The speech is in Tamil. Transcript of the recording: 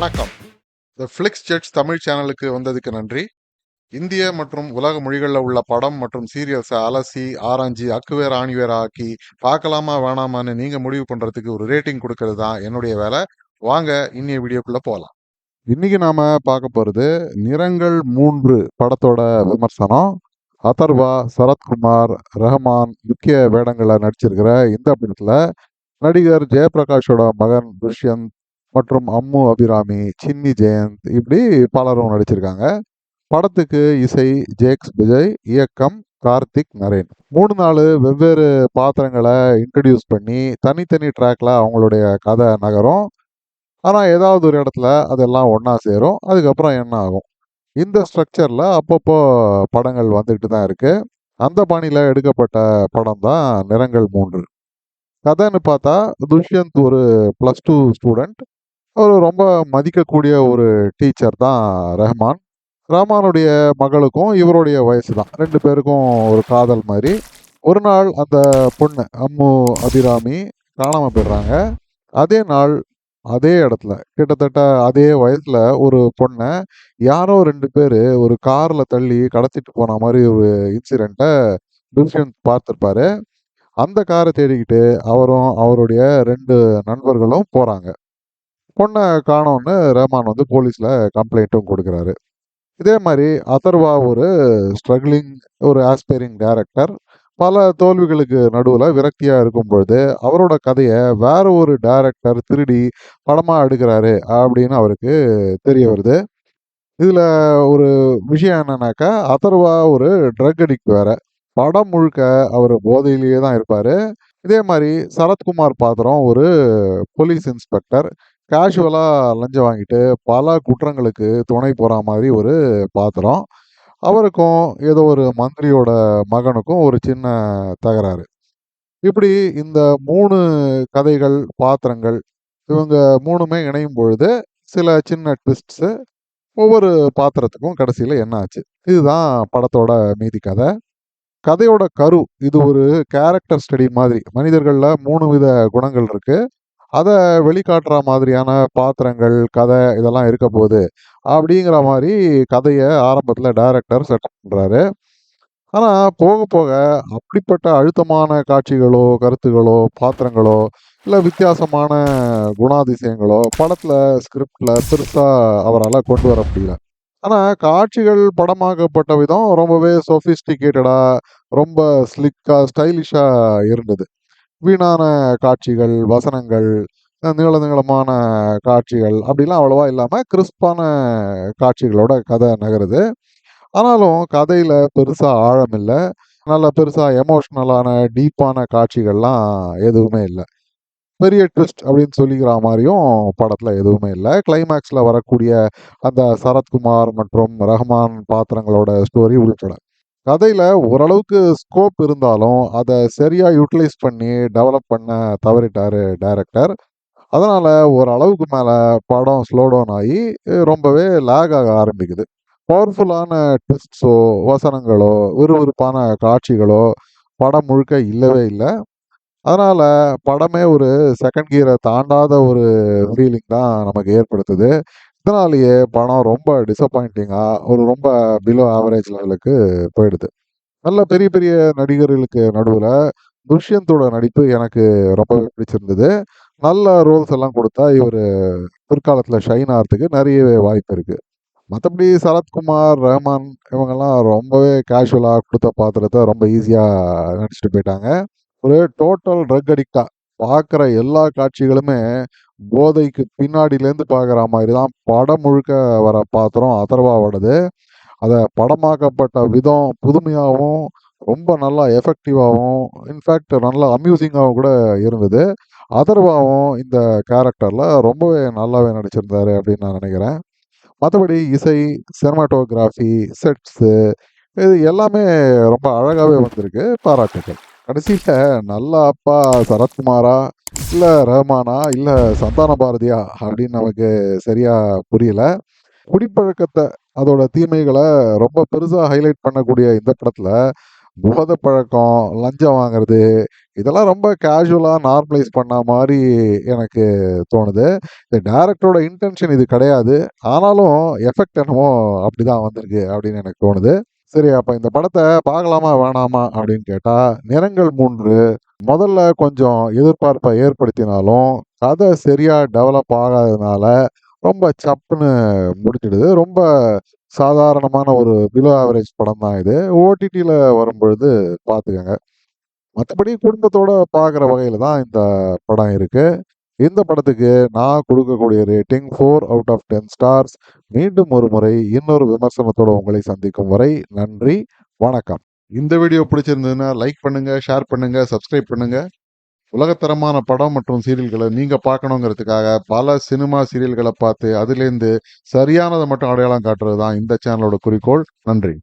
வணக்கம். த ஃபிளிக்ஸ் ஜெட்ஸ் தமிழ் சேனலுக்கு வந்ததுக்கு நன்றி. இந்திய மற்றும் உலக மொழிகளில் உள்ள படம் மற்றும் சீரியல்ஸை அலசி ஆராய்ஞ்சி அக்குவேர் ஆணிவேர் ஆக்கி பார்க்கலாமா வேணாமான்னு நீங்க முடிவு பண்றதுக்கு ஒரு ரேட்டிங் கொடுக்கறது தான் என்னுடைய வேலை. வாங்க இன்னைய வீடியோக்குள்ள போகலாம். இன்னைக்கு நாம பார்க்க போறது நிறங்கள் 3 படத்தோட விமர்சனம். அதர்வா, சரத்குமார், ரஹ்மான் முக்கிய வேடங்களை நடிச்சிருக்கிற இந்த படத்துல நடிகர் ஜெயபிரகாஷோட மகன் துஷ்யந்த் மற்றும் அம்மு அபிராமி, சின்னி ஜெயந்த் இப்படி பலரும் நடிச்சிருக்காங்க. படத்துக்கு இசை ஜேக்ஸ் விஜய், இயக்கம் கார்த்திக் நரேன். 3-4 வெவ்வேறு பாத்திரங்களை இன்ட்ரடியூஸ் பண்ணி தனித்தனி ட்ராக்ல அவங்களுடைய கதை நகரும். ஆனால் ஏதாவது ஒரு இடத்துல அதெல்லாம் ஒன்றா சேரும். அதுக்கப்புறம் என்ன ஆகும்? இந்த ஸ்ட்ரக்சரில் அப்பப்போ படங்கள் வந்துக்கிட்டு தான் இருக்கு. அந்த பாணியில் எடுக்கப்பட்ட படம் தான் நிறங்கள் 3. கதைன்னு பார்த்தா துஷ்யந்த் ஒரு +2 ஸ்டூடெண்ட். அவர் ரொம்ப மதிக்கக்கூடிய ஒரு டீச்சர் தான் ரஹ்மான். ரஹ்மானுடைய மகளுக்கும் இவருடைய வயசு தான். 2 பேருக்கும் ஒரு காதல் மாதிரி. ஒரு நாள் அந்த பொண்ணு அம்மு அபிராமி காணாமல் போயிடுறாங்க. அதே நாள் அதே இடத்துல கிட்டத்தட்ட அதே வயசுல ஒரு பொண்ணை யாரோ 2 பேர் ஒரு காரில் தள்ளி கடத்திட்டு போன மாதிரி ஒரு இன்சிடெண்ட்டை துஷ்யந்த் பார்த்துருப்பாரு. அந்த காரை தேடிக்கிட்டு அவரும் அவருடைய 2 நண்பர்களும் போகிறாங்க. பொண்ணை காணோன்னு ரஹ்மான் போலீஸில் கம்ப்ளைண்ட்டும் கொடுக்குறாரு. இதே மாதிரி அதர்வா ஒரு ஸ்ட்ரகிளிங் ஒரு ஆஸ்பைரிங் டைரக்டர். பல தோல்விகளுக்கு நடுவில் விரக்தியாக இருக்கும் பொழுது அவரோட கதையை வேற ஒரு டைரக்டர் திருடி படமாக எடுக்கிறாரு அப்படின்னு அவருக்கு தெரிய வருது. இதில் ஒரு விஷயம் என்னன்னாக்கா, அதர்வா ஒரு ட்ரக் அடிக்ட் வேற. படம் முழுக்க அவர் போதையிலேயே தான் இருப்பார். இதே மாதிரி சரத்குமார் பாத்திரம் ஒரு போலீஸ் இன்ஸ்பெக்டர். கேஷுவலாக லஞ்சம் வாங்கிட்டு பல குற்றங்களுக்கு துணை போகிற மாதிரி ஒரு பாத்திரம். அவருக்கும் ஏதோ ஒரு மந்திரியோட மகனுக்கும் ஒரு சின்ன தகராறு. இப்படி இந்த 3 கதைகள், பாத்திரங்கள் இவங்க 3மே இணையும் பொழுது சில சின்ன ட்விஸ்ட்ஸு ஒவ்வொரு பாத்திரத்துக்கும் கடைசியில் என்ன ஆச்சு. இதுதான் படத்தோட மீதி கதை. கதையோட கரு இது ஒரு கேரக்டர் ஸ்டடி மாதிரி. மனிதர்களில் 3 வித குணங்கள் இருக்கு. அதை வெளிக்காட்டுற மாதிரியான பாத்திரங்கள், கதை இதெல்லாம் இருக்க போகுது அப்படிங்கிற மாதிரி கதையை ஆரம்பத்தில் டைரக்டர் செட் பண்ணுறாரு. ஆனால் போக போக அப்படிப்பட்ட அழுத்தமான காட்சிகளோ, கருத்துகளோ, பாத்திரங்களோ இல்லை வித்தியாசமான குணாதிசயங்களோ படத்தில் ஸ்கிரிப்டில் பெருசாக அவரால் கொண்டு வர முடியல. ஆனால் காட்சிகள் படமாக்கப்பட்ட விதம் ரொம்பவே சொஃபிஸ்டிகேட்டடாக, ரொம்ப ஸ்லிக்காக, ஸ்டைலிஷாக இருந்தது. வீணான காட்சிகள், வசனங்கள், நீளமான காட்சிகள் அப்படிலாம் அவ்வளவா இல்லாமல் கிறிஸ்பான காட்சிகளோட கதை நகருது. ஆனாலும் கதையில் பெருசாக ஆழம் இல்லை. நல்ல பெருசாக எமோஷ்னலான டீப்பான காட்சிகள்லாம் எதுவுமே இல்லை. பெரிய ட்விஸ்ட் அப்படின்னு சொல்லிக்கிற மாதிரியும் படத்தில் எதுவுமே இல்லை. கிளைமேக்ஸில் வரக்கூடிய அந்த சரத்குமார் மற்றும் ரஹ்மான் பாத்திரங்களோட ஸ்டோரி உள்பட கதையில் ஓரளவுக்கு ஸ்கோப் இருந்தாலும் அதை சரியாக யூட்டிலைஸ் பண்ணி டெவலப் பண்ண தவறிட்டார் டைரக்டர். அதனால் ஓரளவுக்கு மேலே படம் ஸ்லோ டவுன் ஆகி ரொம்பவே லேக் ஆக ஆரம்பிக்குது. பவர்ஃபுல்லான ட்விஸ்ட்ஸோ, வசனங்களோ, விறுவிறுப்பான காட்சிகளோ படம் முழுக்க இல்லவே இல்லை. அதனால் படமே ஒரு செகண்ட் கியரை தாண்டாத ஒரு ஃபீலிங் தான் நமக்கு ஏற்படுத்துது. இதனாலேயே படம் ரொம்ப டிசப்பாயிண்டிங்காக ஒரு ரொம்ப பிலோ ஆவரேஜ் லெவலுக்கு போயிடுது. நல்ல பெரிய பெரிய நடிகர்களுக்கு நடுவில் துஷ்யந்தோட நடிப்பு எனக்கு ரொம்பவே பிடிச்சிருந்தது. நல்ல ரோல்ஸ் எல்லாம் கொடுத்தா இவர் பிற்காலத்தில் ஷைன் ஆகிறதுக்கு நிறையவே வாய்ப்பு இருக்குது. மற்றபடி சரத்குமார், ரஹ்மான் இவங்கெல்லாம் ரொம்பவே கேஷுவலாக கொடுத்த பாத்திரத்தை ரொம்ப ஈஸியாக நடிச்சுட்டு போயிட்டாங்க. ஒரு டோட்டல் ட்ரக் அடிக்டா பார்க்குற எல்லா காட்சிகளுமே போதைக்கு பின்னாடியிலேருந்து பார்க்குற மாதிரி தான் படம் முழுக்க வர பாத்திரம் அதர்வாவோடது. அதை படமாக்கப்பட்ட விதம் புதுமையாகவும் ரொம்ப நல்லா எஃபெக்டிவாகவும் இன்ஃபேக்ட் நல்லா அம்யூசிங்காகவும் கூட இருந்தது. அதர்வாவும் இந்த கேரக்டரில் ரொம்பவே நல்லாவே நடிச்சிருந்தாரு அப்படின்னு நான் நினைக்கிறேன். மற்றபடி இசை, சினிமாட்டோகிராஃபி, செட்ஸு இது எல்லாமே ரொம்ப அழகாகவே வந்திருக்கு. பாராட்டுகள். கடைசியில் நல்ல அப்பா சரத்குமாரா இல்லை ரஹ்மானா இல்லை சந்தான பாரதியா அப்படின்னு நமக்கு சரியாக புரியல. குடிப்பழக்கத்தை அதோட தீமைகளை ரொம்ப பெருசாக ஹைலைட் பண்ணக்கூடிய இந்த படத்தில் போதை பழக்கம், லஞ்சம் வாங்குறது, இதெல்லாம் ரொம்ப கேஷுவலா நார்மலைஸ் பண்ண மாரி எனக்கு தோணுது. இந்த டைரக்டரோட இன்டென்ஷன் இது கிடையாது. ஆனாலும் எஃபெக்ட் என்னமோ அப்படிதான் வந்திருக்கு அப்படின்னு எனக்கு தோணுது. சரி, அப்ப இந்த படத்த பார்க்கலாமா, வேணாமா அப்படின்னு கேட்டா, நிறங்கள் 3 முதல்ல கொஞ்சம் எதிர்பார்ப்ப ஏற்படுத்தினாலும், கதை சரியா டெவலப் ஆகாததுனால, ரொம்ப சப்புன்னு முடிச்சிடுது. ரொம்ப சாதாரணமான ஒரு பிலோ ஆவரேஜ் படம் தான் இது. ஓடிடில வரும்பொழுது பார்த்துக்கங்க. மத்தபடி குடும்பத்தோட பார்க்குற வகையில தான் இந்த படம் இருக்கு. இந்த படத்துக்கு நான் குடுக்கக்கூடிய ரேட்டிங் 4 அவுட் ஆஃப் 10 ஸ்டார்ஸ். மீண்டும் ஒரு முறை இன்னொரு விமர்சனத்தோட உங்களை சந்திக்கும் வரை நன்றி, வணக்கம். இந்த வீடியோ பிடிச்சிருந்ததுன்னா லைக் பண்ணுங்க, ஷேர் பண்ணுங்க, சப்ஸ்கிரைப் பண்ணுங்க. உலகத்தரமான படம் மற்றும் சீரியல்களை நீங்க பார்க்கணுங்கிறதுக்காக பல சினிமா சீரியல்களை பார்த்து அதுலேருந்து சரியானதை மட்டும் அடையாளம் காட்டுறது தான் இந்த சேனலோட குறிக்கோள். நன்றி.